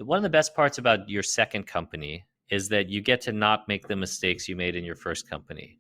One of the best parts about your second company is that you get to not make the mistakes you made in your first company.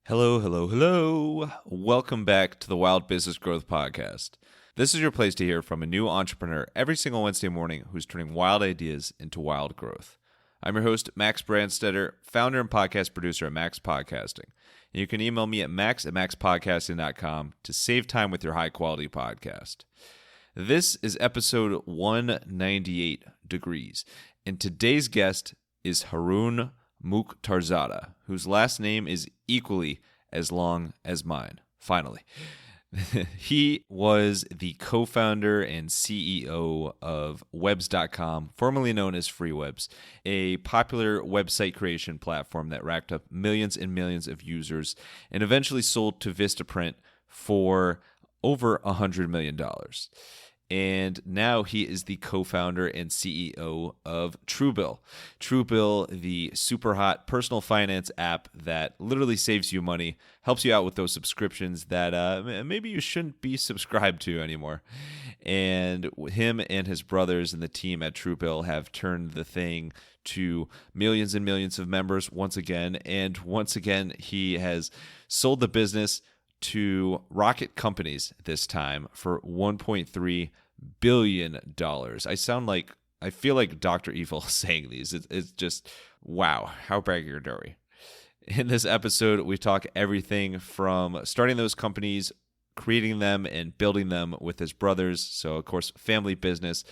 Hello, hello, hello. Welcome back to the Wild Business Growth Podcast. This is your place to hear from a new entrepreneur every single Wednesday morning who's turning wild ideas into wild growth. I'm your host, Max Branstetter, founder and podcast producer at MaxPodcasting. And you can email me at max@maxpodcasting.com to save time with your high-quality podcast. This is episode 198 degrees, and today's guest is Haroon Mokhtarzada, whose last name is equally as long as mine, finally. He was the co-founder and CEO of Webs.com, formerly known as FreeWebs, a popular website creation platform that racked up millions and millions of users and eventually sold to Vistaprint for over $100 million. And now he is the co-founder and CEO of Truebill. Truebill, the super hot personal finance app that literally saves you money, helps you out with those subscriptions that maybe you shouldn't be subscribed to anymore. And him and his brothers and the team at Truebill have turned the thing to millions and millions of members once again. And once again, he has sold the business to rocket companies this time for $1.3 billion. I feel like Dr. Evil saying these. It's just, wow, how braggadocious. In this episode, we talk everything from starting those companies, creating them, and building them with his brothers. So, of course, family business,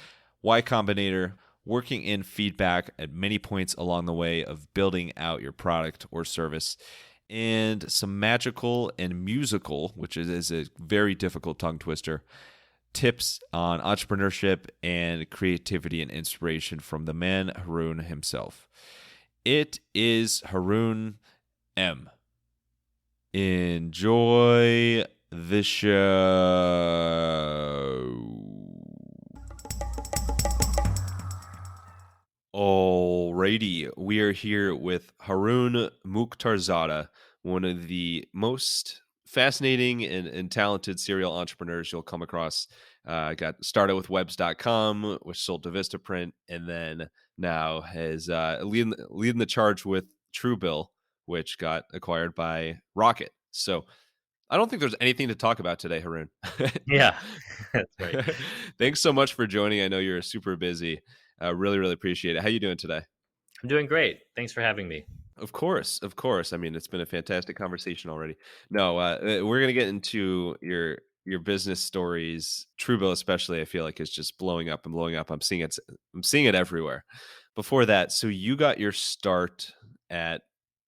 Y Combinator, working in feedback at many points along the way of building out your product or service, and some magical and musical, which is a very difficult tongue twister, tips on entrepreneurship and creativity and inspiration from the man Haroon himself. It is Haroon M. Enjoy the show. Alrighty, we are here with Haroon Mokhtarzada, one of the most fascinating and talented serial entrepreneurs you'll come across. Got started with Webs.com, which sold to Vistaprint, and then now has leading the charge with Truebill, which got acquired by Rocket. So I don't think there's anything to talk about today, Haroon. Yeah, that's right. Thanks so much for joining. I know you're super busy. Really, really appreciate it. How you doing today? I'm doing great. Thanks for having me. Of course. I mean, it's been a fantastic conversation already. No, we're gonna get into your business stories. Truebill, especially, I feel like is just blowing up and blowing up. I'm seeing it everywhere. Before that, so you got your start at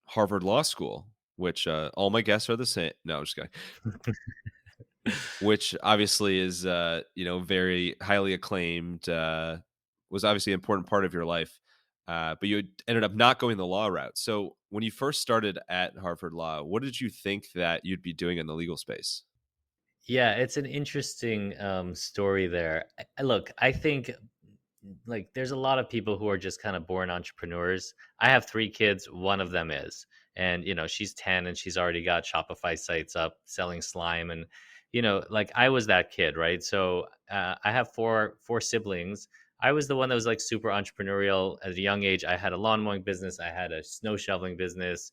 Harvard Law School, which all my guests are the same. No, I'm just kidding. Which obviously is very highly acclaimed. Was obviously an important part of your life. But you ended up not going the law route. So when you first started at Harvard Law, what did you think that you'd be doing in the legal space? Yeah, it's an interesting story there. Look, I think there's a lot of people who are just kind of born entrepreneurs. I have 3 kids. One of them is, and she's 10 and she's already got Shopify sites up selling slime, and I was that kid, right? So I have four siblings. I was the one that was like super entrepreneurial at a young age. I had a lawn mowing business. I had a snow shoveling business.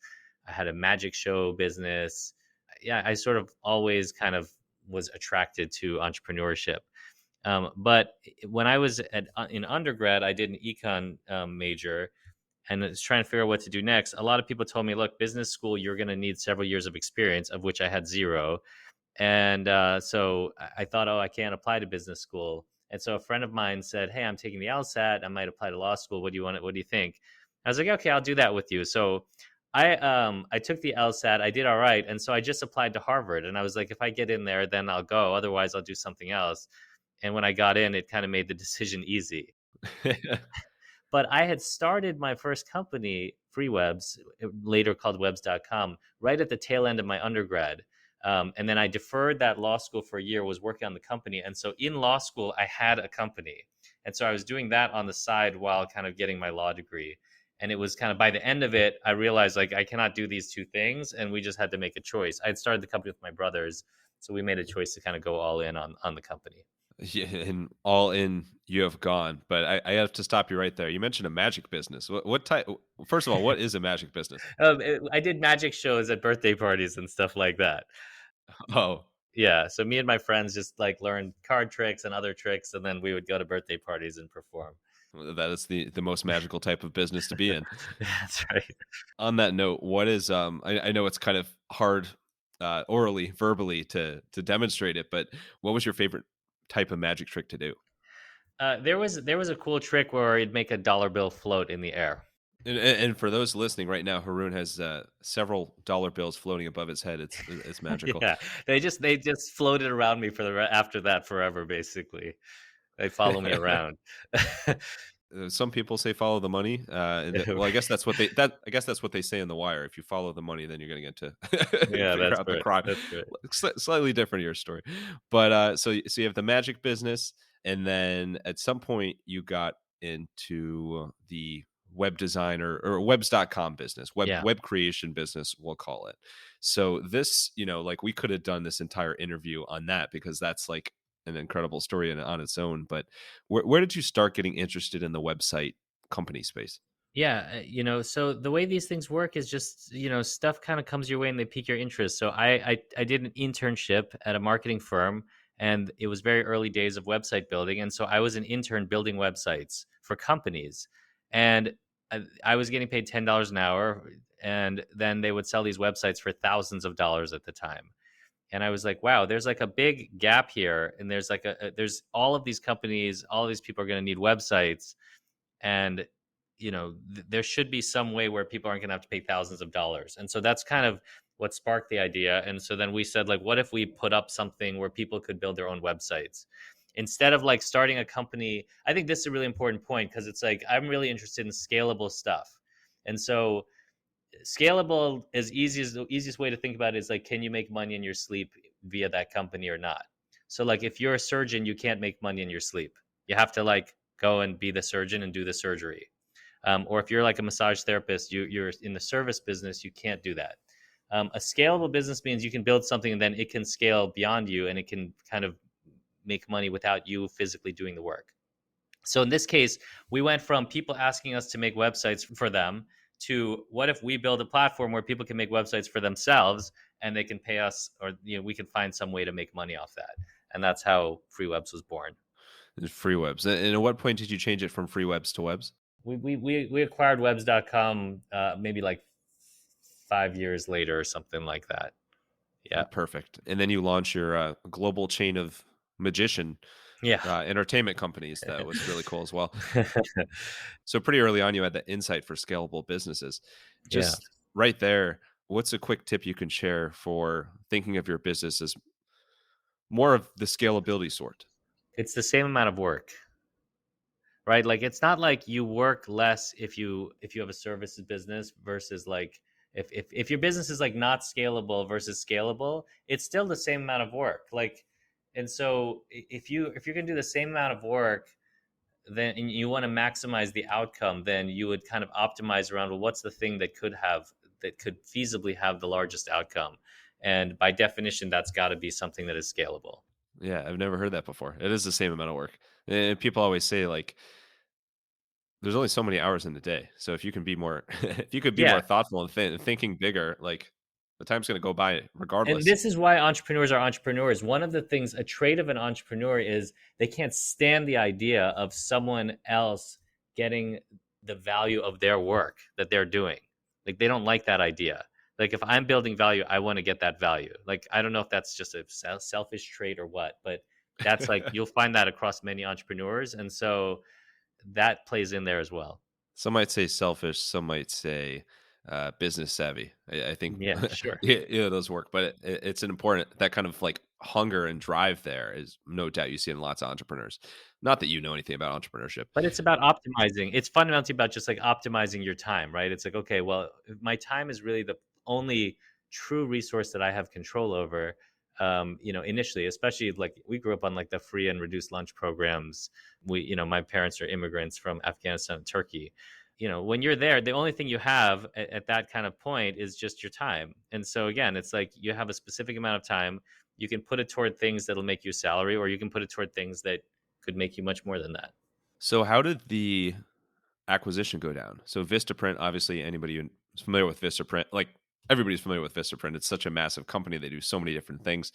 I had a magic show business. Yeah, I sort of always kind of was attracted to entrepreneurship. But when I was in undergrad, I did an econ major and was trying to figure out what to do next. A lot of people told me, look, business school, you're going to need several years of experience, of which I had 0. And so I thought, I can't apply to business school. And so a friend of mine said, hey, I'm taking the LSAT. I might apply to law school. What do you think? I was like, okay, I'll do that with you. So I took the LSAT. I did all right. And so I just applied to Harvard. And I was like, if I get in there, then I'll go. Otherwise, I'll do something else. And when I got in, it kind of made the decision easy. But I had started my first company, FreeWebs, later called Webs.com, right at the tail end of my undergrad. And then I deferred that law school for a year, was working on the company. And so in law school, I had a company. And so I was doing that on the side while kind of getting my law degree. And it was kind of by the end of it, I realized like I cannot do these two things. And we just had to make a choice. I had started the company with my brothers. So we made a choice to kind of go all in on the company. Yeah, and all in you have gone. But I have to stop you right there. You mentioned a magic business. What type? First of all, what is a magic business? I did magic shows at birthday parties and stuff like that. Oh, Yeah, so me and my friends just like learned card tricks and other tricks, and then we would go to birthday parties and perform. that is the most magical type of business to be in. That's right. On that note, what is I know it's kind of hard orally, verbally to demonstrate it, but what was your favorite type of magic trick to do? There was a cool trick where you'd make a dollar bill float in the air. And for those listening right now, Haroon has several dollar bills floating above his head. It's magical. Yeah, they just floated around me for after that forever. Basically, they follow me around. Some people say follow the money. Well, I guess that's what I guess that's what they say in The Wire. If you follow the money, then you're going to get to Yeah, figure that's out the right. crime. That's right. Slightly different your story, but so you have the magic business, and then at some point you got into the web design or webs.com business, Yeah. web creation business, we'll call it. So this, like we could have done this entire interview on that because that's like an incredible story on its own. But where did you start getting interested in the website company space? Yeah, so the way these things work is just, stuff kind of comes your way and they pique your interest. So I did an internship at a marketing firm, and it was very early days of website building, and so I was an intern building websites for companies, and I was getting paid $10 an hour, and then they would sell these websites for thousands of dollars at the time. And I was like, wow, there's like a big gap here, and there's like there's all of these companies, all of these people are going to need websites, and there should be some way where people aren't going to have to pay thousands of dollars. And so that's kind of what sparked the idea. And so then we said, like, what if we put up something where people could build their own websites instead of like starting a company? I think this is a really important point because it's like I'm really interested in scalable stuff. And so scalable is the easiest way to think about it is like, can you make money in your sleep via that company or not? So like if you're a surgeon, you can't make money in your sleep. You have to like go and be the surgeon and do the surgery. Or if you're like a massage therapist, you're in the service business, you can't do that. A scalable business means you can build something and then it can scale beyond you and it can kind of make money without you physically doing the work. So in this case, we went from people asking us to make websites for them to what if we build a platform where people can make websites for themselves and they can pay us, or we can find some way to make money off that. And that's how Free Webs was born. Free webs. And at what point did you change it from free webs to webs? We acquired webs.com maybe like 5 years later or something like that. Yeah. Perfect. And then you launch your global chain of magician Yeah. entertainment companies. That was really cool as well. So pretty early on, you had that insight for scalable businesses. Yeah. Just right there, what's a quick tip you can share for thinking of your business as more of the scalability sort? It's the same amount of work, right? Like it's not like you work less if you have a services business versus like if your business is like not scalable versus scalable, it's still the same amount of work. Like, and so if you're gonna do the same amount of work, then and you want to maximize the outcome, then you would kind of optimize around, well, what's the thing that could feasibly have the largest outcome, and by definition, that's got to be something that is scalable. Yeah, I've never heard that before. It is the same amount of work. And people always say like there's only so many hours in the day. So if you can be more if you could be Yeah. more thoughtful and thinking bigger, like the time's going to go by And regardless. this is why entrepreneurs are entrepreneurs. One of the things, a trait of an entrepreneur is they can't stand the idea of someone else getting the value of their work that they're doing. Like they don't like that idea. Like if I'm building value, I want to get that value. Like I don't know if that's just a selfish trait or what, but that's like you'll find that across many entrepreneurs, and so that plays in there as well. Some might say selfish, some might say business savvy. I think Yeah, sure. yeah, those work, but it's an important that kind of like hunger and drive. There is no doubt you see in lots of entrepreneurs. Not that you know anything about entrepreneurship. But it's about optimizing. It's fundamentally about just like optimizing your time, right? It's like, okay, well, my time is really the only true resource that I have control over. initially, especially like we grew up on like the free and reduced lunch programs. My parents are immigrants from Afghanistan and Turkey. When you're there, the only thing you have at that kind of point is just your time. And so again, it's like you have a specific amount of time. You can put it toward things that'll make you a salary, or you can put it toward things that could make you much more than that. So how did the acquisition go down? So Vistaprint, obviously anybody who's familiar with Vistaprint, like everybody's familiar with Vistaprint. It's such a massive company. They do so many different things.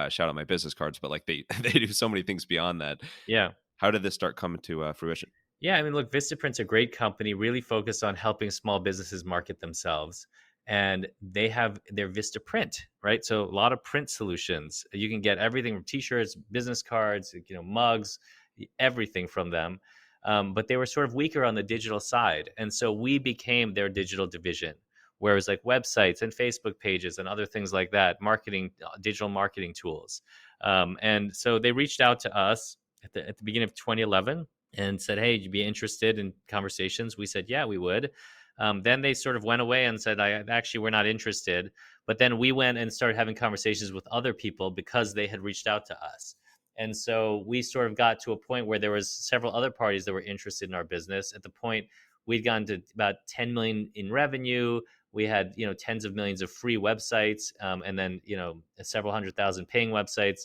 Shout out my business cards, but like they they do so many things beyond that. Yeah. How did this start coming to fruition? Yeah, I mean, look, Vistaprint's a great company, really focused on helping small businesses market themselves. And they have their Vistaprint, right? So a lot of print solutions. You can get everything from t-shirts, business cards, mugs, everything from them. But they were sort of weaker on the digital side. And so we became their digital division, whereas like websites and Facebook pages and other things like that, marketing, digital marketing tools. And so they reached out to us at the beginning of 2011 and said, "Hey, would you be interested in conversations?" We said, "Yeah, we would." Then they sort of went away and said, Actually, we're not interested." But then we went and started having conversations with other people because they had reached out to us. And so we sort of got to a point where there was several other parties that were interested in our business. At the point, we'd gotten to about 10 million in revenue. We had, tens of millions of free websites, and then, several 100,000 paying websites.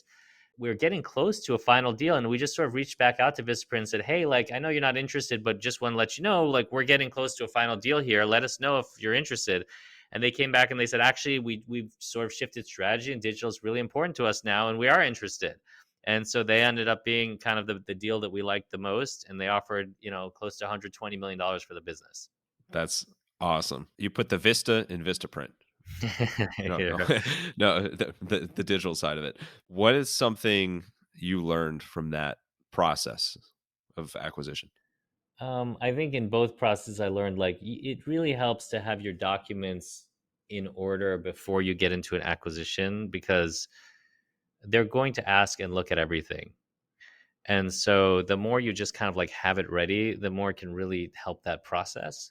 We were getting close to a final deal, and we just sort of reached back out to Vistaprint and said, "Hey, like, I know you're not interested, but just want to let you know, like, we're getting close to a final deal here. Let us know if you're interested." And they came back and they said, "Actually, we've sort of shifted strategy, and digital is really important to us now, and we are interested." And so they ended up being kind of the deal that we liked the most, and they offered, close to $120 million for the business. That's awesome. You put the Vista in Vistaprint. No, no, no. The digital side of it. What is something you learned from that process of acquisition? I think in both processes, I learned like it really helps to have your documents in order before you get into an acquisition, because they're going to ask and look at everything. And so the more you just kind of like have it ready, the more it can really help that process.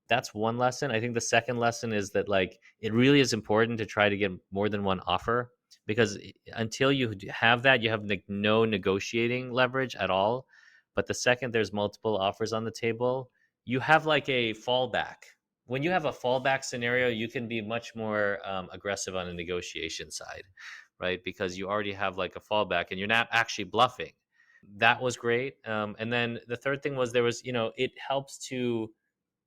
That's one lesson. I think the second lesson is that like it really is important to try to get more than one offer, because until you have that, you have like no negotiating leverage at all. But the second there's multiple offers on the table, you have like a fallback. When you have a fallback scenario, you can be much more aggressive on the negotiation side, right? Because you already have like a fallback and you're not actually bluffing. That was great. And then the third thing was it helps to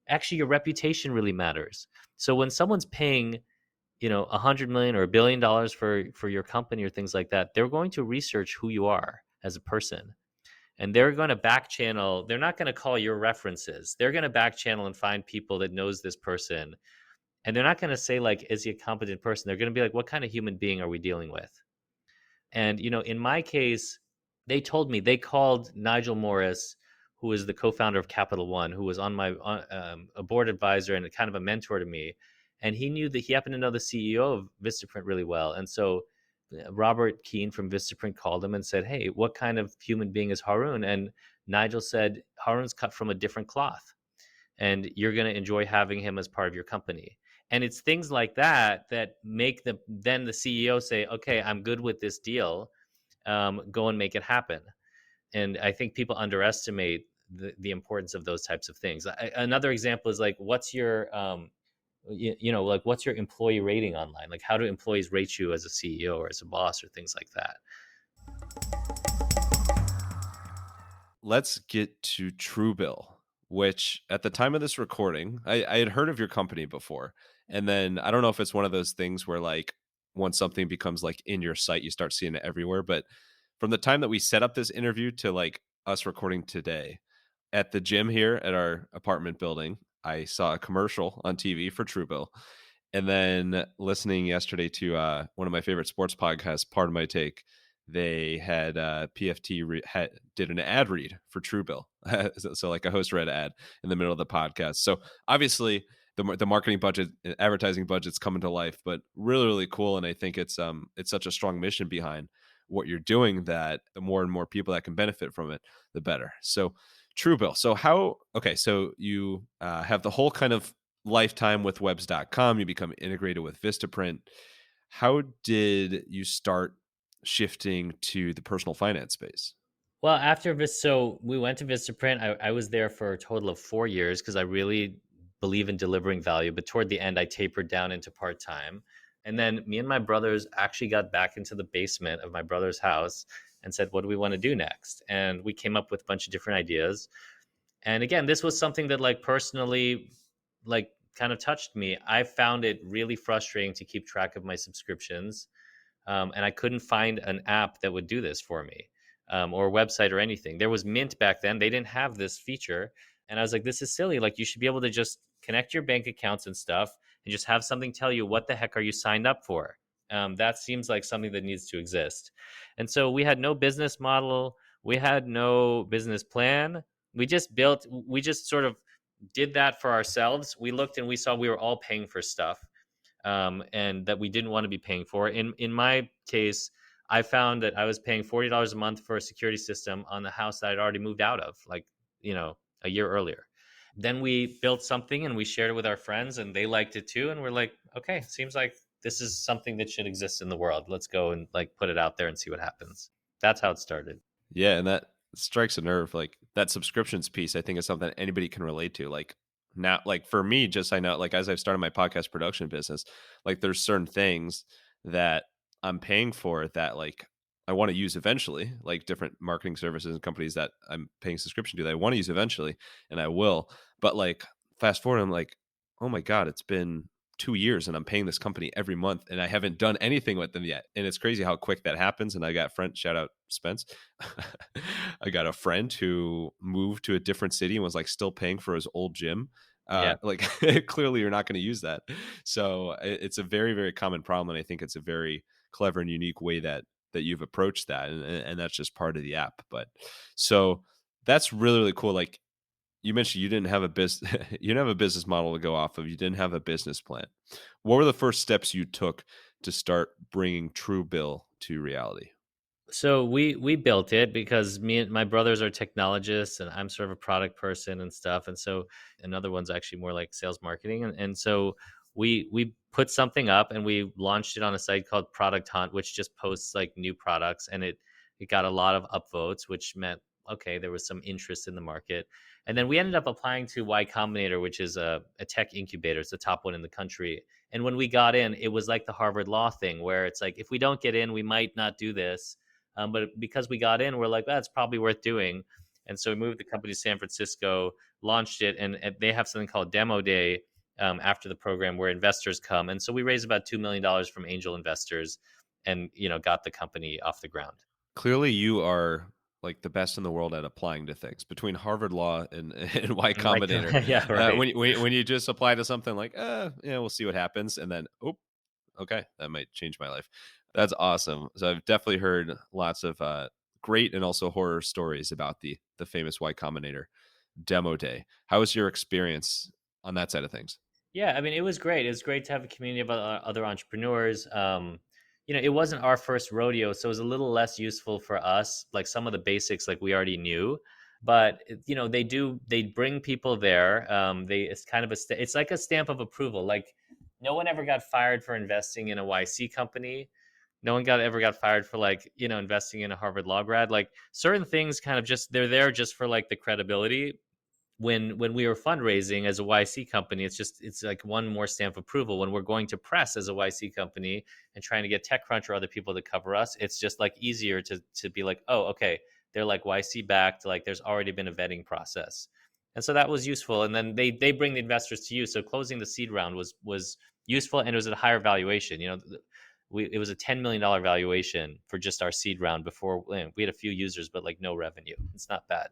actually, your reputation really matters. So when someone's paying 100 million or $1 billion for your company or things like that, they're going to research who you are as a person, and they're going to back channel. They're not going to call your references. They're going to back channel and find people that knows this person, and they're not going to say like, is he a competent person? They're going to be like, what kind of human being are we dealing with? And in my case, they told me they called Nigel Morris, who is the co-founder of Capital One, who was on my a board advisor and kind of a mentor to me, and he happened to know the CEO of Vistaprint really well. And so Robert Keane from Vistaprint called him and said, "Hey, what kind of human being is Haroon?" And Nigel said, "Haroon's cut from a different cloth, and you're going to enjoy having him as part of your company." And it's things like that that make then the CEO say, "Okay, I'm good with this deal. Go and make it happen." And I think people underestimate the importance of those types of things. Another example is like, what's your like what's your employee rating online? Like, how do employees rate you as a CEO or as a boss or things like that? Let's get to Truebill, which at the time of this recording, I had heard of your company before. And then I don't know if it's one of those things where like once something becomes like in your site, you start seeing it everywhere. But from the time that we set up this interview to like us recording today, at the gym here at our apartment building, I saw a commercial on TV for Truebill. And then listening yesterday to one of my favorite sports podcasts, Part of My Take, they had PFT did an ad read for Truebill. So like a host read ad in the middle of the podcast. So obviously the marketing budget, advertising budget's coming to life, but really, really cool. And I think it's such a strong mission behind what you're doing that the more and more people that can benefit from it, the better. So Truebill. So you have the whole kind of lifetime with webs.com. You become integrated with Vistaprint. How did you start shifting to the personal finance space? Well, after so we went to Vistaprint. I was there for a total of 4 years because I really believe in delivering value. But toward the end, I tapered down into part time. And then me and my brothers actually got back into the basement of my brother's house and said, "What do we want to do next?" And we came up with a bunch of different ideas. And again, this was something that like personally, like kind of touched me. I found it really frustrating to keep track of my subscriptions, and I couldn't find an app that would do this for me, or a website or anything. There was Mint back then; they didn't have this feature, and I was like, "This is silly. Like, you should be able to just connect your bank accounts and stuff, and just have something tell you what the heck are you signed up for." That seems like something that needs to exist. And so we had no business model, we had no business plan. We just sort of did that for ourselves. We looked and we saw we were all paying for stuff, and that we didn't want to be paying for. In my case, I found that I was paying $40 a month for a security system on the house that I'd already moved out of, like, a year earlier. Then we built something and we shared it with our friends, and they liked it too. And we're like, okay, seems like this is something that should exist in the world. Let's go and like put it out there and see what happens. That's how it started. Yeah, and that strikes a nerve. Like that subscriptions piece, I think is something anybody can relate to. Like now, like for me, just I know, like as I've started my podcast production business, like there's certain things that I'm paying for that like I want to use eventually, like different marketing services and companies that I'm paying subscription to that I want to use eventually, and I will. But like fast forward, I'm like, oh my God, it's been 2 years and I'm paying this company every month and I haven't done anything with them yet. And it's crazy how quick that happens. And I got friend shout out Spence. I got a friend who moved to a different city and was like still paying for his old gym. Yeah. Like clearly you're not going to use that. So it's a very, very common problem. And I think it's a very clever and unique way that you've approached that. And that's just part of the app. But so that's really, really cool. Like you mentioned you didn't have a business you didn't have a business model to go off of. You didn't have a business plan. What were the first steps you took to start bringing Truebill to reality? So we built it because me and my brothers are technologists and I'm sort of a product person and stuff. And so another one's actually more like sales marketing. And so we put something up and we launched it on a site called Product Hunt, which just posts like new products, and it got a lot of upvotes, which meant okay, there was some interest in the market. And then we ended up applying to Y Combinator, which is a tech incubator. It's the top one in the country. And when we got in, it was like the Harvard Law thing where it's like, if we don't get in, we might not do this, but because we got in, we're like, that's probably worth doing. And so we moved the company to San Francisco, launched it, and they have something called Demo Day after the program where investors come. And so we raised about $2 million from angel investors, and got the company off the ground. Clearly you are like the best in the world at applying to things between Harvard Law and, and Y And like, Combinator. yeah, right. When you just apply to something like, yeah, we'll see what happens. And then, oh, okay, that might change my life. That's awesome. So I've definitely heard lots of great and also horror stories about the famous Y Combinator demo day. How was your experience on that side of things? Yeah, I mean, it was great. It was great to have a community of other entrepreneurs. It wasn't our first rodeo, so it was a little less useful for us. Like some of the basics, like we already knew, but they bring people there. It's kind of it's like a stamp of approval. Like no one ever got fired for investing in a YC company. No one ever got fired for like investing in a Harvard Law grad. Like certain things, kind of just they're there just for like the credibility. When we were fundraising as a YC company, it's like one more stamp of approval. When we're going to press as a YC company and trying to get TechCrunch or other people to cover us, it's just like easier to be like, oh, okay, they're like YC backed, like there's already been a vetting process. And so that was useful. And then they bring the investors to you. So closing the seed round was useful, and it was at a higher valuation. It was a $10 million valuation for just our seed round before we had a few users, but like no revenue. It's not bad.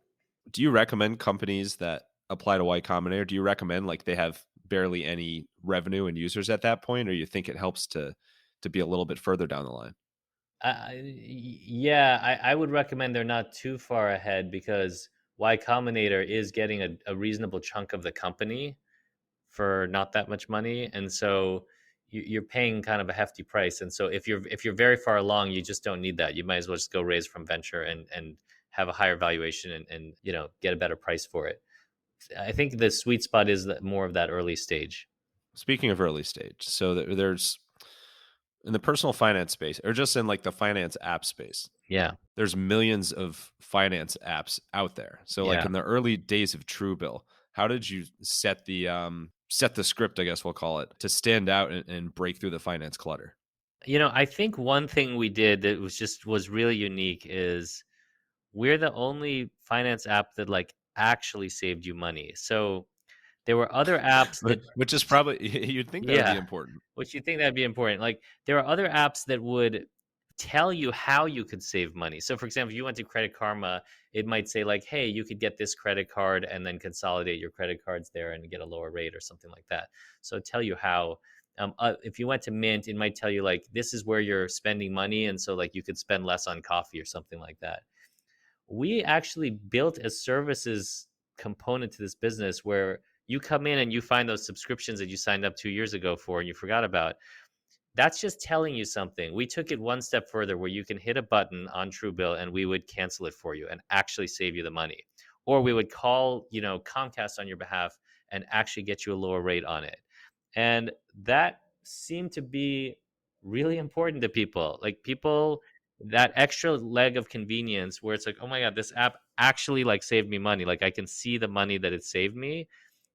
Do you recommend companies that apply to Y Combinator? Do you recommend like they have barely any revenue and users at that point, or you think it helps to be a little bit further down the line? Yeah, I would recommend they're not too far ahead because Y Combinator is getting a reasonable chunk of the company for not that much money, and so you're paying kind of a hefty price. And so if you're very far along, you just don't need that. You might as well just go raise from venture and have a higher valuation and get a better price for it. I think the sweet spot is more of that early stage. Speaking of early stage, so there's In the personal finance space, or just in like the finance app space, Yeah. there's millions of finance apps out there. So like Yeah. in the early days of Truebill, how did you set the script, I guess we'll call it, to stand out and break through the finance clutter? I think one thing we did that was really unique is we're the only finance app that like actually saved you money. So there were other apps that Which is probably you'd think that would be yeah, important. which you think that'd be important. Like there are other apps that would tell you how you could save money. So for example, if you went to Credit Karma, it might say like, "Hey, you could get this credit card and then consolidate your credit cards there and get a lower rate or something like that." So tell you how. If you went to Mint, it might tell you like this is where you're spending money, and so like you could spend less on coffee or something like that. We actually built a services component to this business where you come in and you find those subscriptions that you signed up 2 years ago for and you forgot about. That's just telling you something. We took it one step further where you can hit a button on Truebill and we would cancel it for you and actually save you the money. Or we would call, Comcast on your behalf and actually get you a lower rate on it. And that seemed to be really important to people. Like people that extra leg of convenience where it's like, "Oh my god, this app actually like saved me money. Like I can see the money that it saved me."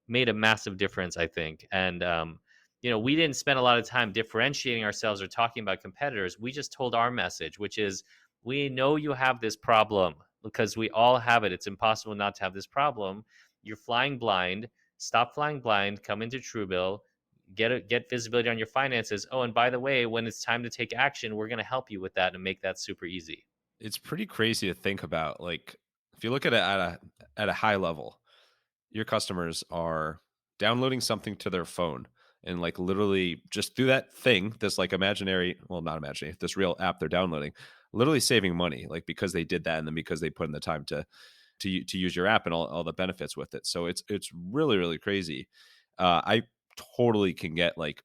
Made a massive difference, I think. And we didn't spend a lot of time differentiating ourselves or talking about competitors. We just told our message, which is we know you have this problem because we all have it. It's impossible not to have this problem. You're flying blind. Stop flying blind. Come into Truebill. Get visibility on your finances. Oh, and by the way, when it's time to take action, we're going to help you with that and make that super easy. It's pretty crazy to think about. Like if you look at it at a high level, your customers are downloading something to their phone and like literally just through that thing, this like imaginary, well, not imaginary, this real app they're downloading, literally saving money, like because they did that and then because they put in the time to use your app and all the benefits with it. So it's really, really crazy. I totally can get like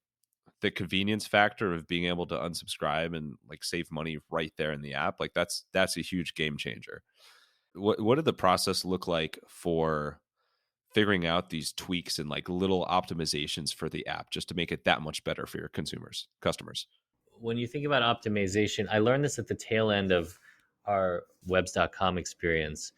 the convenience factor of being able to unsubscribe and like save money right there in the app. Like that's a huge game changer. What did the process look like for figuring out these tweaks and like little optimizations for the app just to make it that much better for your customers? When you think about optimization, I learned this at the tail end of our webs.com experience.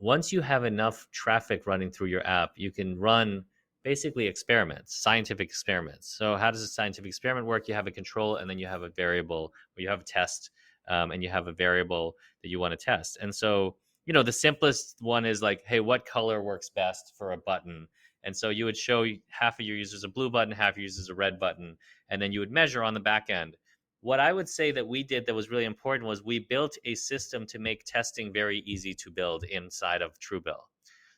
Once you have enough traffic running through your app, you can run basically experiments, scientific experiments. So, how does a scientific experiment work? You have a control, and then you have a variable, or you have a test, and you have a variable that you want to test. And so, the simplest one is like, hey, what color works best for a button? And so you would show half of your users a blue button, half of your users a red button, and then you would measure on the back end. What I would say that we did that was really important was we built a system to make testing very easy to build inside of Truebill.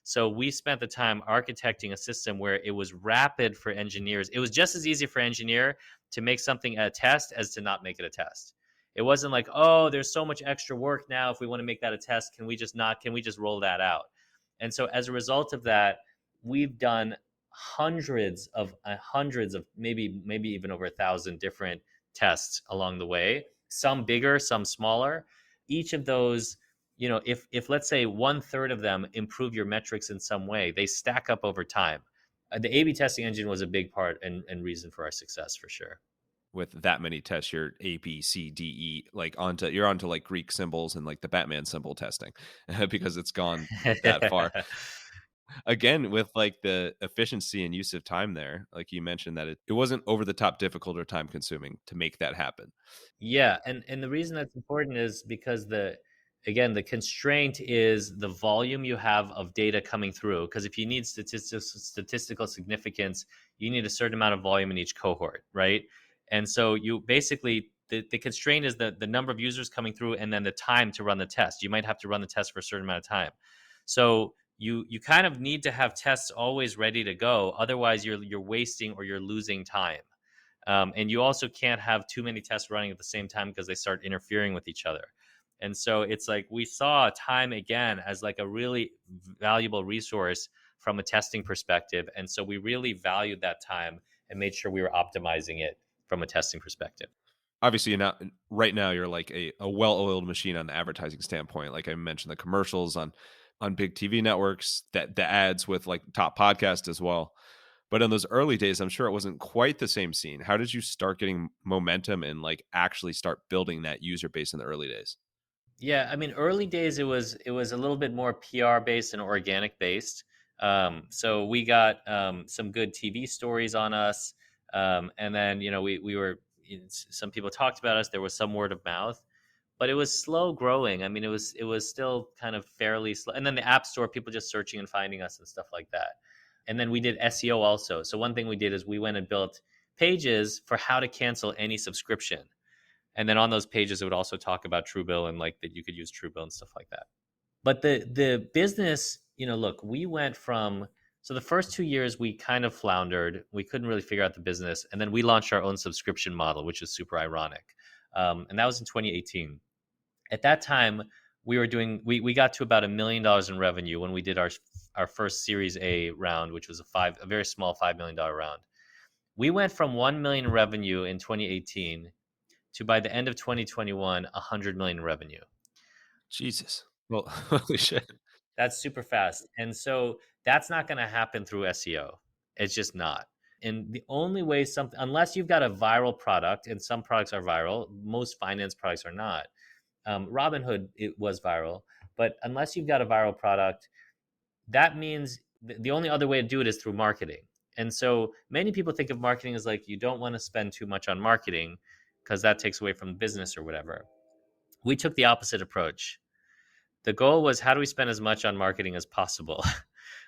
So we spent the time architecting a system where it was rapid for engineers. It was just as easy for an engineer to make something a test as to not make it a test. It wasn't like, oh, there's so much extra work now. If we want to make that a test, can we just roll that out? And so as a result of that, we've done hundreds of maybe even over 1,000 different tests along the way, some bigger, some smaller. Each of those, if let's say 1/3 of them improve your metrics in some way, they stack up over time. The A/B testing engine was a big part and reason for our success for sure. With that many tests, you're A, B, C, D, E, like you're onto like Greek symbols and like the Batman symbol testing because it's gone that far. Again, with like the efficiency and use of time there, like you mentioned that it wasn't over the top difficult or time consuming to make that happen. Yeah, and the reason that's important is because the constraint is the volume you have of data coming through. Because if you need statistical significance, you need a certain amount of volume in each cohort, right? And so you basically the constraint is the number of users coming through and then the time to run the test. You might have to run the test for a certain amount of time. So you kind of need to have tests always ready to go. Otherwise, you're wasting or you're losing time. And you also can't have too many tests running at the same time because they start interfering with each other. And so it's like we saw time again as like a really valuable resource from a testing perspective. And so we really valued that time and made sure we were optimizing it from a testing perspective. Obviously, you're not right now. You're like a well-oiled machine on the advertising standpoint. Like I mentioned, the commercials on big TV networks, that the ads with like top podcast as well. But in those early days, I'm sure it wasn't quite the same scene. How did you start getting momentum and like actually start building that user base in the early days? Yeah, I mean, early days it was a little bit more PR based and organic based. So we got some good TV stories on us, and then we were some people talked about us. There was some word of mouth, but it was slow growing. I mean, it was still kind of fairly slow. And then the App Store, people just searching and finding us and stuff like that. And then we did SEO also. So one thing we did is we went and built pages for how to cancel any subscription. And then on those pages, it would also talk about Truebill and like that you could use Truebill and stuff like that. But the business, look, we went from so the first 2 years we kind of floundered. We couldn't really figure out the business, and then we launched our own subscription model, which is super ironic. And that was in 2018. At that time, we got to about $1 million in revenue when we did our first Series A round, which was a very small $5 million round. We went from 1 million revenue in 2018 to by the end of 2021, 100 million in revenue. Jesus. Well, holy shit. That's super fast. And so that's not going to happen through SEO. It's just not. And the only way something, unless you've got a viral product, and some products are viral, most finance products are not. Robinhood, it was viral, but unless you've got a viral product, that means the only other way to do it is through marketing. And so many people think of marketing as like you don't want to spend too much on marketing because that takes away from the business or whatever. We took the opposite approach. The goal was how do we spend as much on marketing as possible?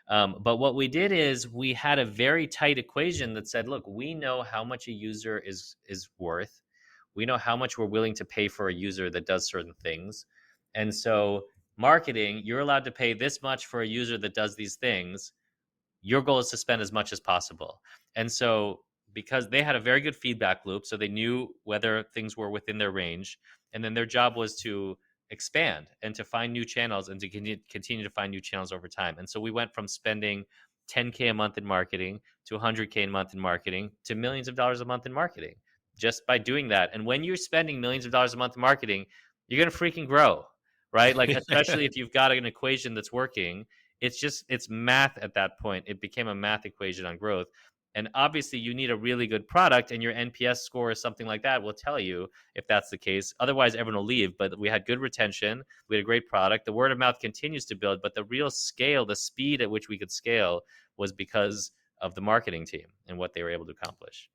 But what we did is we had a very tight equation that said, look, we know how much a user is worth. We know how much we're willing to pay for a user that does certain things. And so marketing, you're allowed to pay this much for a user that does these things. Your goal is to spend as much as possible. And so because they had a very good feedback loop, so they knew whether things were within their range. And then their job was to expand and to find new channels and to continue to find new channels over time. And so we went from spending 10K a month in marketing to 100K a month in marketing to millions of dollars a month in marketing just by doing that. And when you're spending millions of dollars a month in marketing, you're going to freaking grow, right? Like, especially if you've got an equation that's working, it's math at that point. It became a math equation on growth. And obviously, you need a really good product, and your NPS score or something like that will tell you if that's the case. Otherwise, everyone will leave. But we had good retention. We had a great product. The word of mouth continues to build. But the real scale, the speed at which we could scale was because of the marketing team and what they were able to accomplish.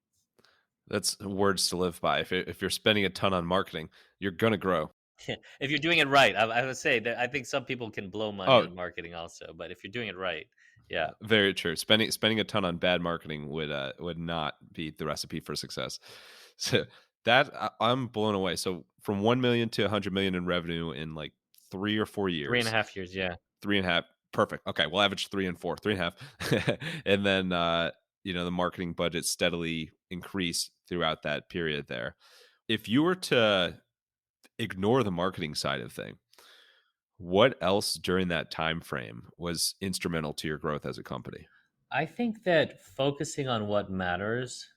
That's words to live by. If you're spending a ton on marketing, you're going to grow. If you're doing it right, I would say that I think some people can blow money Oh, on marketing also. But if you're doing it right, yeah. very true. Spending a ton on bad marketing would not be the recipe for success. So I'm blown away. So from 1 million to 100 million in revenue in like 3 or 4 years, 3.5 years, yeah. 3.5. Perfect. Okay, we'll average 3 and 4, 3.5, and then the marketing budget steadily increased throughout that period there. If you were to ignore the marketing side of thing, what else during that time frame was instrumental to your growth as a company? I think that focusing on what matters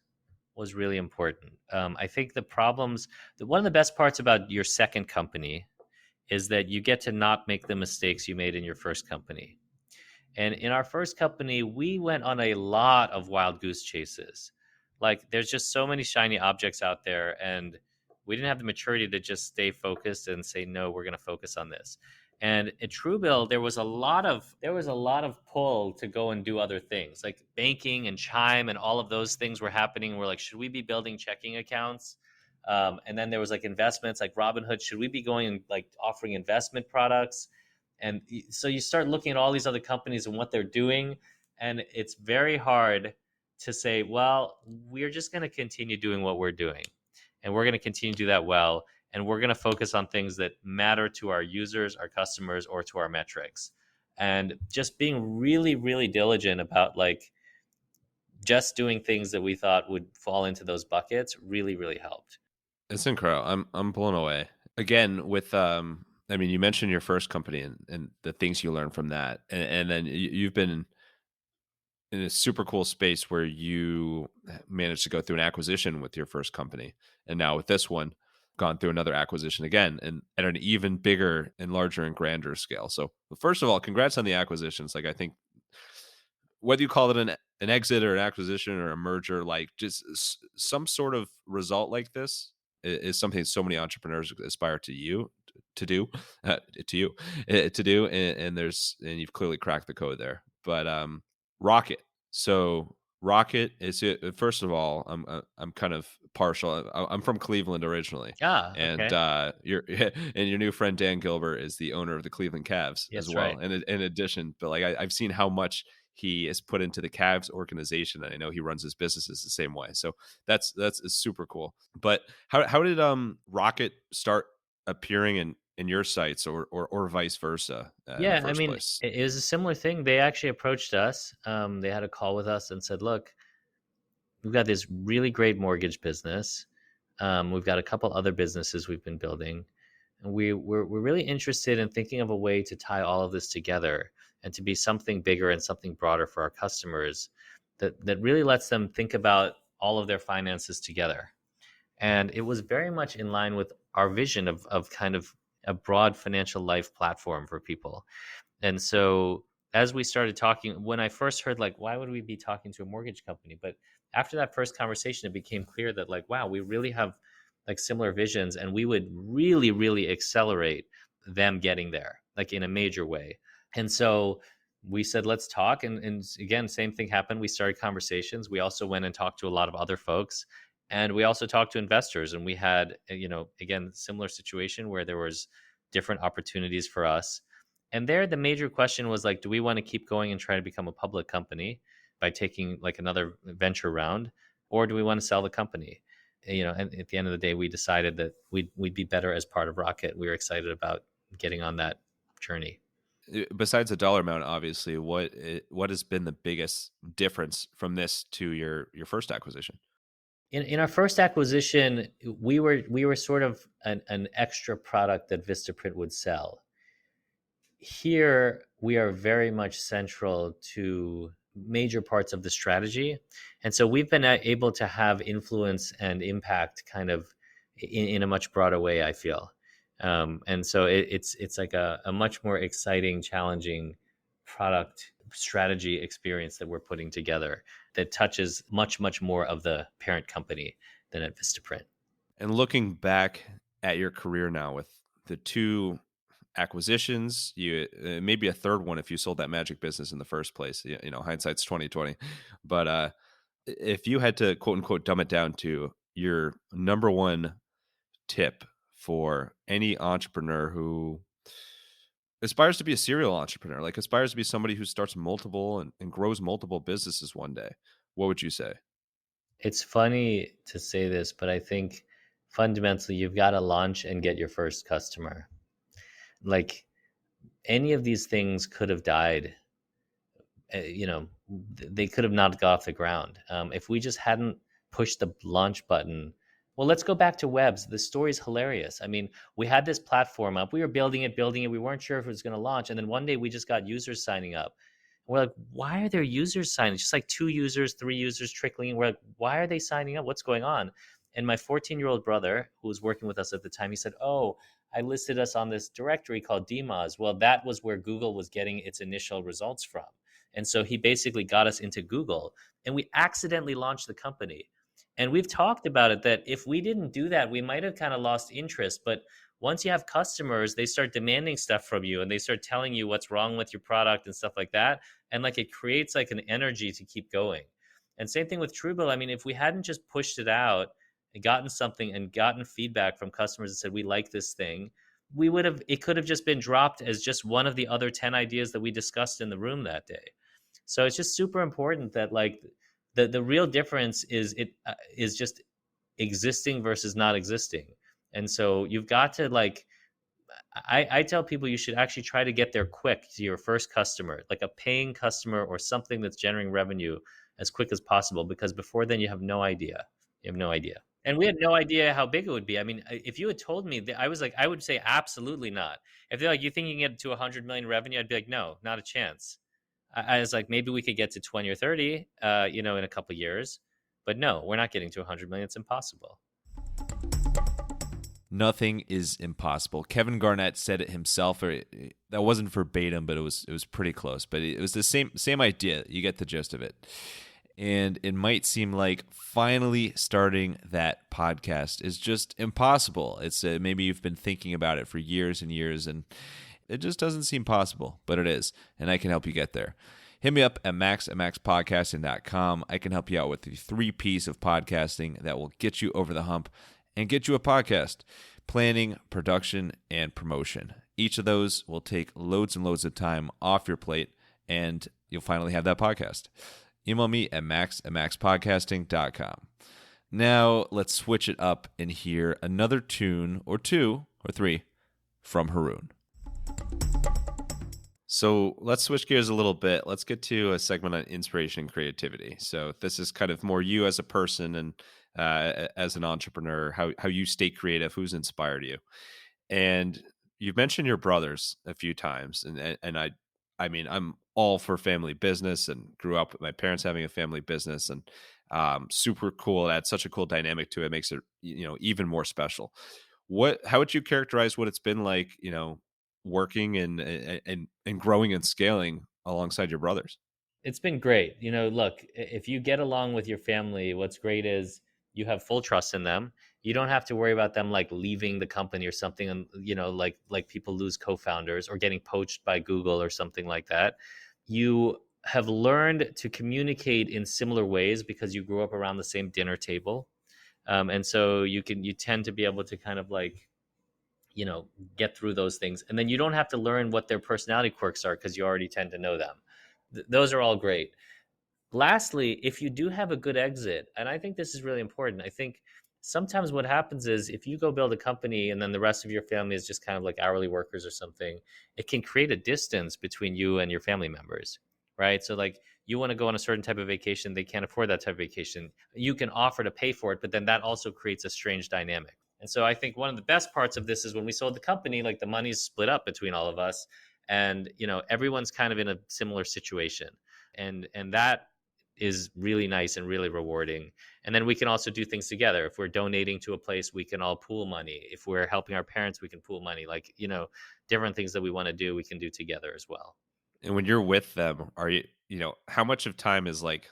was really important. I think one of the best parts about your second company is that you get to not make the mistakes you made in your first company. And in our first company, we went on a lot of wild goose chases. Like there's just so many shiny objects out there, and we didn't have the maturity to just stay focused and say, no, we're going to focus on this. And at Truebill, there was a lot of pull to go and do other things, like banking and Chime and all of those things were happening. We're like, should we be building checking accounts? And then there was like investments, like Robinhood. Should we be going and like offering investment products? And so you start looking at all these other companies and what they're doing, and it's very hard to say, well, we're just going to continue doing what we're doing, and we're going to continue to do that well, and we're going to focus on things that matter to our users, our customers, or to our metrics. And just being really, really diligent about like just doing things that we thought would fall into those buckets really, really helped. It's incredible. I'm blown away. Again, with I mean, you mentioned your first company and the things you learned from that, and then you've been in a super cool space where you managed to go through an acquisition with your first company, and now with this one, gone through another acquisition again, and at an even bigger and larger and grander scale. So, first of all, congrats on the acquisitions. Like, I think whether you call it an an exit or an acquisition or a merger, like just some sort of result like this is something so many entrepreneurs aspire to do to you to do, and you've clearly cracked the code there. But Rocket, so Rocket is it. First of all, I'm kind of partial. I'm from Cleveland originally, Ah, and okay. your and your new friend Dan Gilbert is the owner of the Cleveland Cavs as That's well. right. And in addition, but like I've seen how much he is put into the Cavs organization, and I know he runs his businesses the same way. So that's super cool. But how did Rocket start appearing in your sites, or vice versa, in the Yeah, I first mean, place? it was a similar thing. They actually approached us. They had a call with us and said, "Look, we've got this really great mortgage business. We've got a couple other businesses we've been building, and we're really interested in thinking of a way to tie all of this together and to be something bigger and something broader for our customers that really lets them think about all of their finances together." And it was very much in line with our vision of kind of a broad financial life platform for people. And so as we started talking, when I first heard like, why would we be talking to a mortgage company? But after that first conversation, it became clear that like, wow, we really have like similar visions, and we would really, really accelerate them getting there, like in a major way. And so we said, let's talk. And again, same thing happened. We started conversations. We also went and talked to a lot of other folks. And we also talked to investors. And we had, again, similar situation where there was different opportunities for us. And there, the major question was like, do we want to keep going and try to become a public company by taking like another venture round, or do we want to sell the company? And at the end of the day, we decided that we'd be better as part of Rocket. We were excited about getting on that journey. Besides the dollar amount, obviously, what has been the biggest difference from this to your first acquisition? In our first acquisition, we were sort of an extra product that Vistaprint would sell. Here we are very much central to major parts of the strategy, and so we've been able to have influence and impact kind of in a much broader way, I feel. And so it's like a much more exciting, challenging product strategy experience that we're putting together that touches much more of the parent company than at Vistaprint. And looking back at your career now with the two acquisitions, you maybe a third one if you sold that magic business in the first place. Hindsight's 2020. But if you had to quote unquote dumb it down to your number one tip for any entrepreneur who aspires to be a serial entrepreneur, like aspires to be somebody who starts multiple and grows multiple businesses one day, what would you say? It's funny to say this, but I think fundamentally you've got to launch and get your first customer. Like any of these things could have died, they could have not got off the ground if we just hadn't pushed the launch button. Well, let's go back to webs. The story's hilarious. I mean, we had this platform up, we were building it, we weren't sure if it was going to launch, and then one day we just got users signing up. We're like, why are there users signing? Just like 2 users, 3 users trickling in. We're like, why are they signing up? What's going on? And my 14-year-old brother, who was working with us at the time, he said, oh, I listed us on this directory called DMOZ. Well, that was where Google was getting its initial results from. And so he basically got us into Google, and we accidentally launched the company. And we've talked about it that if we didn't do that, we might have kind of lost interest. But once you have customers, they start demanding stuff from you, and they start telling you what's wrong with your product and stuff like that. And like it creates like an energy to keep going. And same thing with Truebill. I mean, if we hadn't just pushed it out and gotten something and gotten feedback from customers that said, we like this thing, it could have just been dropped as just one of the other 10 ideas that we discussed in the room that day. So it's just super important that like the real difference is just existing versus not existing. And so you've got to like I tell people you should actually try to get there quick to your first customer, like a paying customer or something that's generating revenue as quick as possible, because before then you have no idea. You have no idea. And we had no idea how big it would be. I mean, if you had told me that, I was like, I would say absolutely not. If they're like, you think you can get to 100 million revenue? I'd be like, no, not a chance. I was like, maybe we could get to 20 or 30, in a couple of years. But no, we're not getting to 100 million. It's impossible. Nothing is impossible. Kevin Garnett said it himself, or that wasn't verbatim, but it was pretty close. But it was the same idea. You get the gist of it. And it might seem like finally starting that podcast is just impossible. It's maybe you've been thinking about it for years and years, and it just doesn't seem possible, but it is, and I can help you get there. Hit me up at max@maxpodcasting.com. I can help you out with the 3Ps of podcasting that will get you over the hump and get you a podcast: planning, production, and promotion. Each of those will take loads and loads of time off your plate, and you'll finally have that podcast. Email me at max@maxpodcasting.com. Now, let's switch it up and hear another tune or two or three from Haroon. So let's switch gears a little bit. Let's get to a segment on inspiration and creativity. So this is kind of more you as a person and as an entrepreneur, how you stay creative, who's inspired you. And you've mentioned your brothers a few times, and I mean, I'm all for family business and grew up with my parents having a family business, and super cool. It adds such a cool dynamic to it. Makes it, even more special. How would you characterize what it's been like, working and growing and scaling alongside your brothers? It's been great. Look, if you get along with your family, what's great is you have full trust in them. You don't have to worry about them like leaving the company or something, and like people lose co-founders or getting poached by Google or something like that. You have learned to communicate in similar ways because you grew up around the same dinner table, and so you tend to be able to kind of like get through those things, and then you don't have to learn what their personality quirks are because you already tend to know them. Those are all great. Lastly, if you do have a good exit, and I think this is really important, I think sometimes what happens is if you go build a company and then the rest of your family is just kind of like hourly workers or something, it can create a distance between you and your family members, right? So like you want to go on a certain type of vacation, they can't afford that type of vacation. You can offer to pay for it, but then that also creates a strange dynamic. And so I think one of the best parts of this is when we sold the company, like the money's split up between all of us, and everyone's kind of in a similar situation, and that is really nice and really rewarding. And then we can also do things together. If we're donating to a place, we can all pool money. If we're helping our parents, we can pool money. Like, different things that we want to do, we can do together as well. And when you're with them, are how much of time is like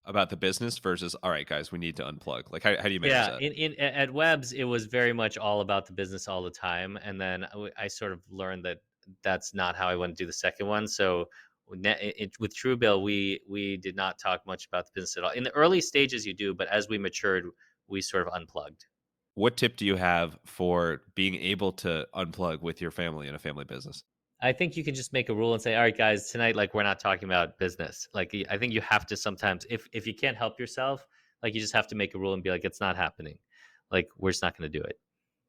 about the business versus, all right, guys, we need to unplug? Like, how do you manage Yeah, that? in at Webs, it was very much all about the business all the time, and then I sort of learned that that's not how I want to do the second one. So with Truebill, we did not talk much about the business at all. In the early stages, you do, but as we matured, we sort of unplugged. What tip do you have for being able to unplug with your family in a family business? I think you can just make a rule and say, all right, guys, tonight, like, we're not talking about business. Like, I think you have to sometimes, if you can't help yourself, like, you just have to make a rule and be like, it's not happening. Like, we're just not going to do it.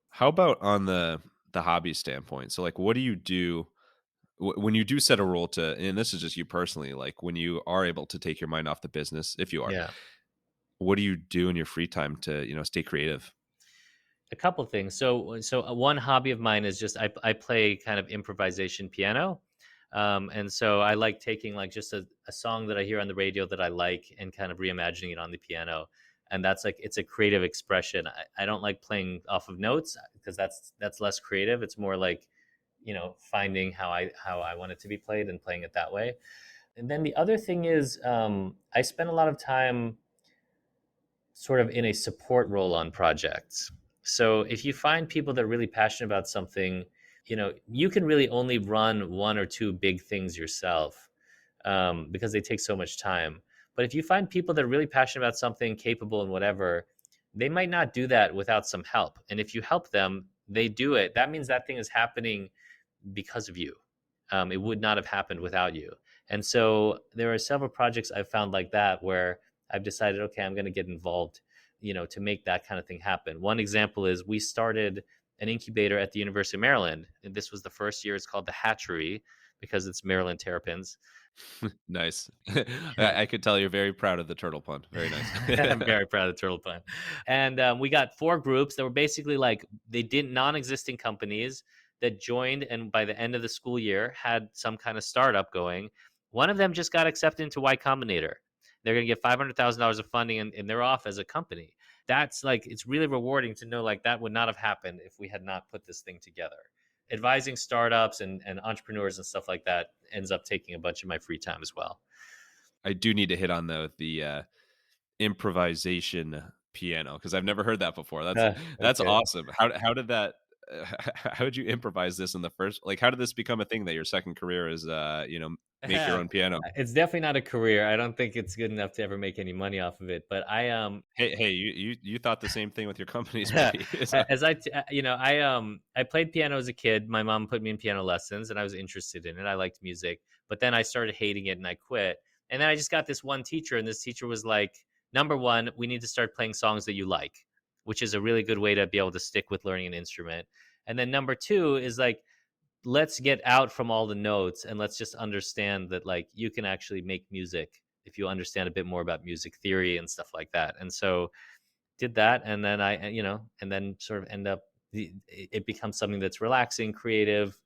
How about on the hobby standpoint? So, like, what do you do when you do set a rule to? And this is just you personally. Like, when you are able to take your mind off the business, if you are, Yeah. what do you do in your free time to stay creative? A couple things. So one hobby of mine is just I play kind of improvisation piano, and so I like taking like just a song that I hear on the radio that I like and kind of reimagining it on the piano, and that's like it's a creative expression. I don't like playing off of notes because that's less creative. It's more like finding how I want it to be played and playing it that way. And then the other thing is I spend a lot of time sort of in a support role on projects. So if you find people that are really passionate about something, you can really only run one or two big things yourself, because they take so much time. But if you find people that are really passionate about something, capable and whatever, they might not do that without some help. And if you help them, they do it. That means that thing is happening because of you. It would not have happened without you. And so there are several projects I've found like that where I've decided, okay, I'm going to get involved, to make that kind of thing happen. One example is we started an incubator at the University of Maryland. And this was the first year. It's called the Hatchery because it's Maryland Terrapins. Nice. Yeah. I could tell you're very proud of the turtle pun. Very I'm nice. very proud of the turtle pun. And we got four groups that were basically like they did non-existing companies that joined, and by the end of the school year had some kind of startup going. One of them just got accepted into Y Combinator. They're going to get $500,000 of funding, and they're off as a company. that's like, it's really rewarding to know like that would not have happened if we had not put this thing together. Advising startups and entrepreneurs and stuff like that ends up taking a bunch of my free time as well. I do need to hit on the improvisation piano because I've never heard that before. That's Okay. awesome. How did that? How did you improvise this in the first? Like, how did this become a thing that your second career is? Make your own piano. It's definitely not a career. I don't think it's good enough to ever make any money off of it. But Hey, you thought the same thing with your companies, maybe? as I played piano as a kid. My mom put me in piano lessons, and I was interested in it. I liked music, but then I started hating it, and I quit. And then I just got this one teacher, and this teacher was like, "Number one, we need to start playing songs that you like, which is a really good way to be able to stick with learning an instrument. And then number two is like, let's get out from all the notes and let's just understand that like you can actually make music if you understand a bit more about music theory and stuff like that." And so did that, and then and then sort of end up it becomes something that's relaxing, creative,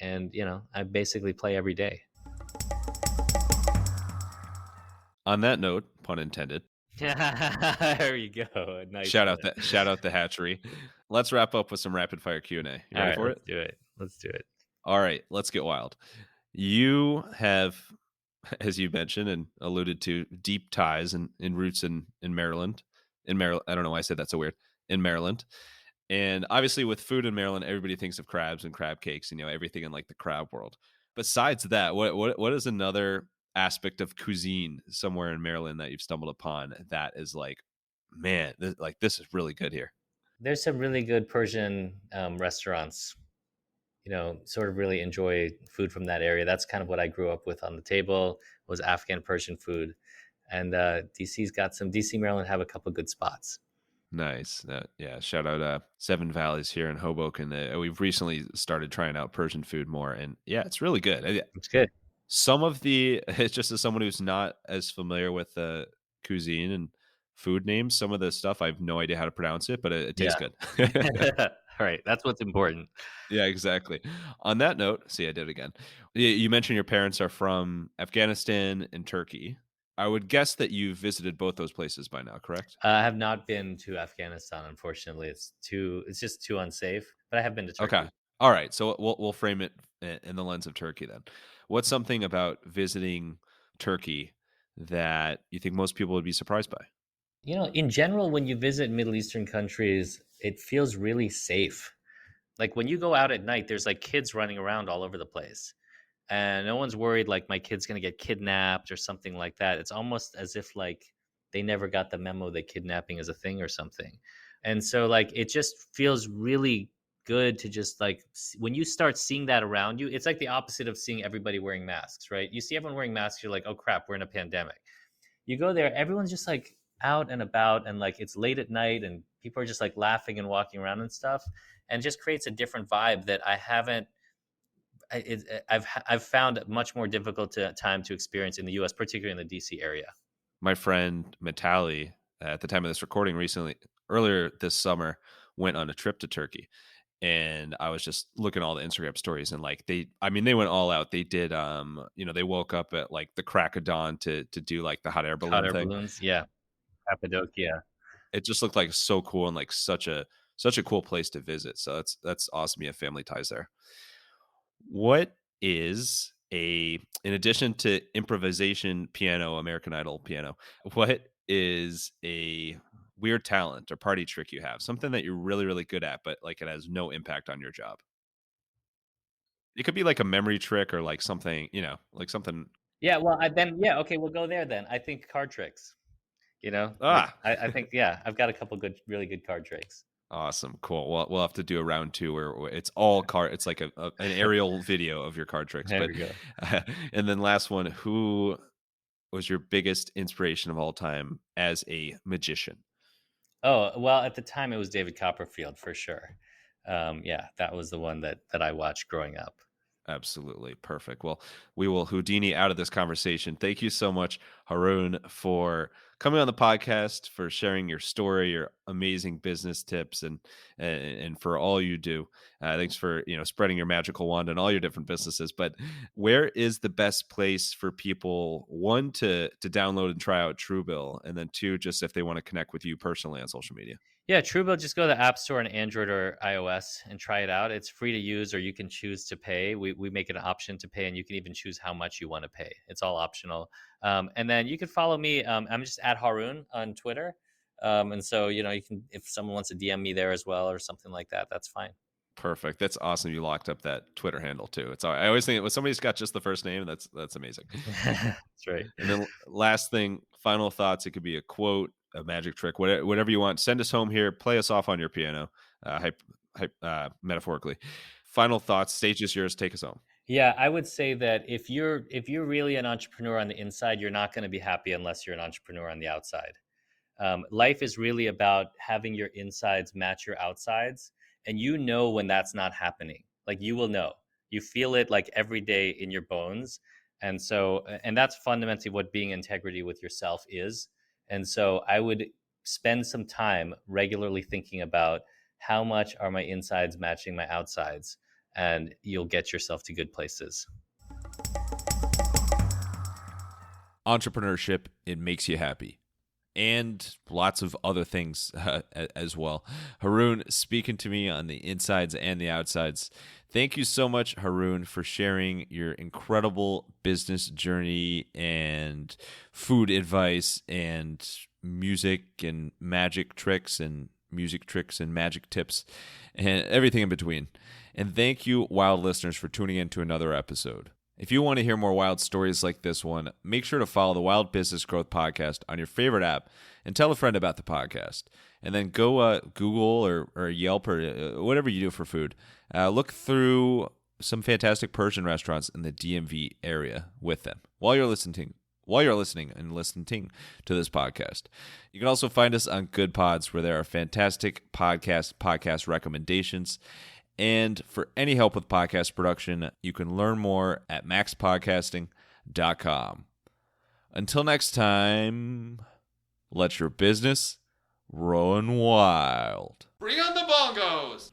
and I basically play every day. On that note, pun intended. There you go. Nice one. Shout out the hatchery. Let's wrap up with some rapid fire Q&A. You All ready right, for it? let's do it. All right, let's get wild. You have, as you mentioned and alluded to, deep ties and roots in Maryland. In Maryland, I don't know why I said that so weird. In Maryland, and obviously with food in Maryland, everybody thinks of crabs and crab cakes, and everything in like the crab world. Besides that, what is another aspect of cuisine somewhere in Maryland that you've stumbled upon that is like, man, this is really good here? There's some really good Persian restaurants. Sort of really enjoy food from that area. That's kind of what I grew up with on the table, was Afghan Persian food. And DC, Maryland have a couple good spots. Nice. Yeah. Shout out Seven Valleys here in Hoboken. We've recently started trying out Persian food more, and yeah, it's really good. It's good. Some of the it's just as someone who's not as familiar with the cuisine and food names, some of the stuff I have no idea how to pronounce it, but it tastes Yeah. good. All right. That's what's important. Yeah, exactly. On that note, see, I did it again. You mentioned your parents are from Afghanistan and Turkey. I would guess that you've visited both those places by now, correct? I have not been to Afghanistan, unfortunately. It's just too unsafe. But I have been to Turkey. Okay. All right. So we'll frame it in the lens of Turkey then. What's something about visiting Turkey that you think most people would be surprised by? In general, when you visit Middle Eastern countries, it feels really safe. Like when you go out at night, there's like kids running around all over the place. And no one's worried like my kid's going to get kidnapped or something like that. It's almost as if like they never got the memo that kidnapping is a thing or something. And so like it just feels really good to just like when you start seeing that around you, it's like the opposite of seeing everybody wearing masks, right? You see everyone wearing masks, you're like, oh crap, we're in a pandemic. You go there, everyone's just like out and about, and like it's late at night and people are just like laughing and walking around and stuff, and just creates a different vibe that I haven't I've found much more difficult time to experience in the U.S., particularly in the D.C. area. My friend Matali, at the time of this recording earlier this summer, went on a trip to Turkey. And I was just looking at all the Instagram stories, and like they went all out. They did, they woke up at like the crack of dawn to do like the hot air Hot balloon air thing. balloons, yeah, Cappadocia. It just looked like so cool and like such a cool place to visit. So that's awesome. You have family ties there. What is in addition to improvisation piano, American Idol piano, what is a weird talent or party trick you have? Something that you're really, really good at, but like it has no impact on your job. It could be like a memory trick or like something, like something. Yeah, well, okay, we'll go there then. I think card tricks. Like Ah, I think, yeah, I've got a couple really good card tricks. awesome. Cool. Well, we'll have to do a round two where it's all card. It's like an aerial video of your card tricks. There But we go. and then last one, who was your biggest inspiration of all time as a magician? Oh, well, at the time it was David Copperfield for sure. Yeah, that was the one that I watched growing up. Absolutely. Perfect. Well, we will Houdini out of this conversation. Thank you so much, Haroon, for coming on the podcast, for sharing your story, your amazing business tips, and for all you do. Thanks for spreading your magical wand in all your different businesses. But where is the best place for people, one, to download and try out Truebill, and then two, just if they want to connect with you personally on social media? Yeah, Truebill, just go to the App Store on Android or iOS and try it out. It's free to use, or you can choose to pay. We make it an option to pay, and you can even choose how much you want to pay. It's all optional. And then you can follow me. I'm just at Haroon on Twitter. And so, you can, if someone wants to DM me there as well or something like that, that's fine. Perfect. That's awesome. You locked up that Twitter handle too. I always think when somebody's got just the first name, that's amazing. That's right. And then last thing, final thoughts. It could be a quote, a magic trick, whatever you want. Send us home here. Play us off on your piano, metaphorically. Final thoughts. Stage is yours. Take us home. Yeah, I would say that if you're really an entrepreneur on the inside, you're not going to be happy unless you're an entrepreneur on the outside. Life is really about having your insides match your outsides, and when that's not happening. Like, you will know. You feel it like every day in your bones. And so, and that's fundamentally what being integrity with yourself is. And so I would spend some time regularly thinking about how much are my insides matching my outsides, and you'll get yourself to good places. Entrepreneurship, it makes you happy. And lots of other things as well. Haroon, speaking to me on the insides and the outsides. Thank you so much, Haroon, for sharing your incredible business journey and food advice and music and magic tricks and music tricks and magic tips and everything in between. And thank you, wild listeners, for tuning in to another episode. If you want to hear more wild stories like this one, make sure to follow the Wild Business Growth Podcast on your favorite app and tell a friend about the podcast. And then go Google or Yelp or whatever you do for food. Look through some fantastic Persian restaurants in the DMV area with them while you're listening and listening to this podcast. You can also find us on Good Pods, where there are fantastic podcast recommendations. And for any help with podcast production, you can learn more at MaxPodcasting.com. Until next time, let your business run wild. Bring on the bongos!